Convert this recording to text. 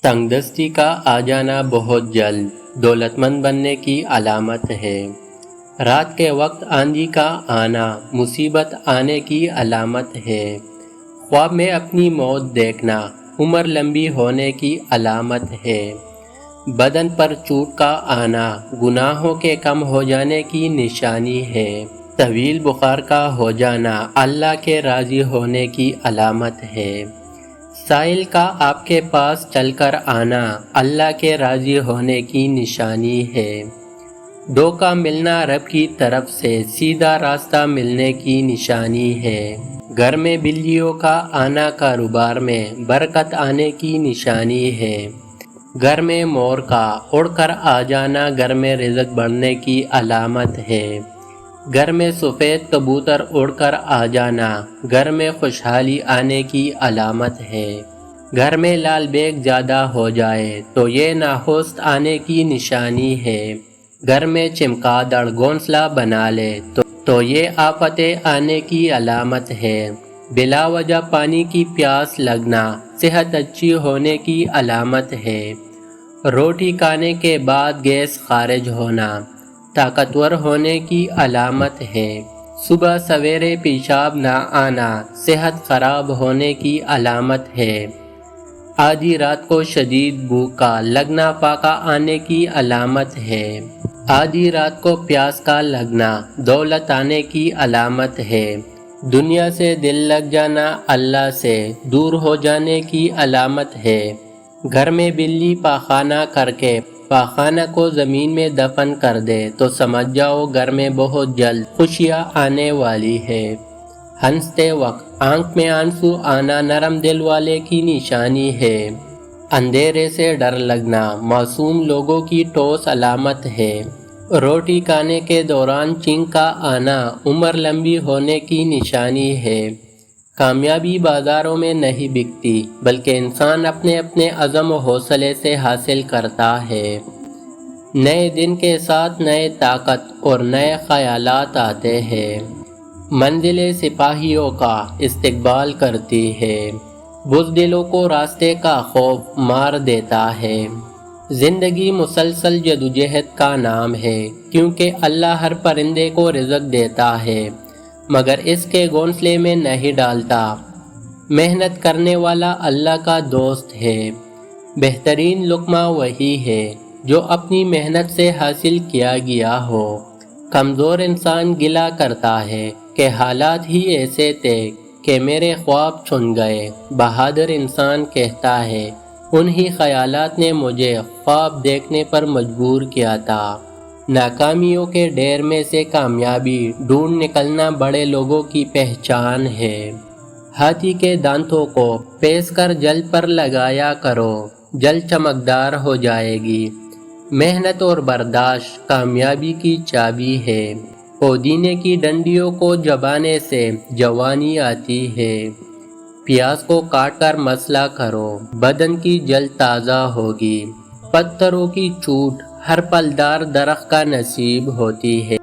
تنگ دستی کا آ جانا بہت جلد دولت مند بننے کی علامت ہے۔ رات کے وقت آندھی کا آنا مصیبت آنے کی علامت ہے۔ خواب میں اپنی موت دیکھنا عمر لمبی ہونے کی علامت ہے۔ بدن پر چوٹ کا آنا گناہوں کے کم ہو جانے کی نشانی ہے۔ طویل بخار کا ہو جانا اللہ کے راضی ہونے کی علامت ہے۔ سائل کا آپ کے پاس چل کر آنا اللہ کے راضی ہونے کی نشانی ہے۔ دھوکہ ملنا رب کی طرف سے سیدھا راستہ ملنے کی نشانی ہے۔ گھر میں بلیوں کا آنا کاروبار میں برکت آنے کی نشانی ہے۔ گھر میں مور کا اڑ کر آ جانا گھر میں رزق بڑھنے کی علامت ہے۔ گھر میں سفید کبوتر اڑ کر آ جانا گھر میں خوشحالی آنے کی علامت ہے۔ گھر میں لال بیگ زیادہ ہو جائے تو یہ ناخوست آنے کی نشانی ہے۔ گھر میں چمگادڑ گھونسلہ بنا لے تو یہ آفتیں آنے کی علامت ہے۔ بلا وجہ پانی کی پیاس لگنا صحت اچھی ہونے کی علامت ہے۔ روٹی کھانے کے بعد گیس خارج ہونا طاقتور ہونے کی علامت ہے۔ صبح سویرے پیشاب نہ آنا صحت خراب ہونے کی علامت ہے۔ آدھی رات کو شدید بھوک کا لگنا فاقہ آنے کی علامت ہے۔ آدھی رات کو پیاس کا لگنا دولت آنے کی علامت ہے۔ دنیا سے دل لگ جانا اللہ سے دور ہو جانے کی علامت ہے۔ گھر میں بلی پاخانہ کر کے پاخانہ کو زمین میں دفن کر دے تو سمجھ جاؤ گھر میں بہت جلد خوشیاں آنے والی ہے۔ ہنستے وقت آنکھ میں آنسو آنا نرم دل والے کی نشانی ہے۔ اندھیرے سے ڈر لگنا معصوم لوگوں کی ٹھوس علامت ہے۔ روٹی کھانے کے دوران چینک کا آنا عمر لمبی ہونے کی نشانی ہے۔ کامیابی بازاروں میں نہیں بکتی بلکہ انسان اپنے عزم و حوصلے سے حاصل کرتا ہے۔ نئے دن کے ساتھ نئے طاقت اور نئے خیالات آتے ہیں۔ منزلیں سپاہیوں کا استقبال کرتی ہے۔ بزدلوں کو راستے کا خوف مار دیتا ہے۔ زندگی مسلسل جدوجہد کا نام ہے کیونکہ اللہ ہر پرندے کو رزق دیتا ہے مگر اس کے گھونسلے میں نہیں ڈالتا۔ محنت کرنے والا اللہ کا دوست ہے۔ بہترین لقمہ وہی ہے جو اپنی محنت سے حاصل کیا گیا ہو۔ کمزور انسان گلہ کرتا ہے کہ حالات ہی ایسے تھے کہ میرے خواب چھن گئے۔ بہادر انسان کہتا ہے انہی خیالات نے مجھے خواب دیکھنے پر مجبور کیا تھا۔ ناکامیوں کے ڈھیر میں سے کامیابی ڈھونڈ نکلنا بڑے لوگوں کی پہچان ہے۔ ہاتھی کے دانتوں کو پیس کر جل پر لگایا کرو، جل چمکدار ہو جائے گی۔ محنت اور برداشت کامیابی کی چابی ہے۔ پودینے کی ڈنڈیوں کو چبانے سے جوانی آتی ہے۔ پیاز کو کاٹ کر مسلا کرو، بدن کی جلد تازہ ہوگی۔ پتھروں کی چوٹ ہر پھلدار درخت کا نصیب ہوتی ہے۔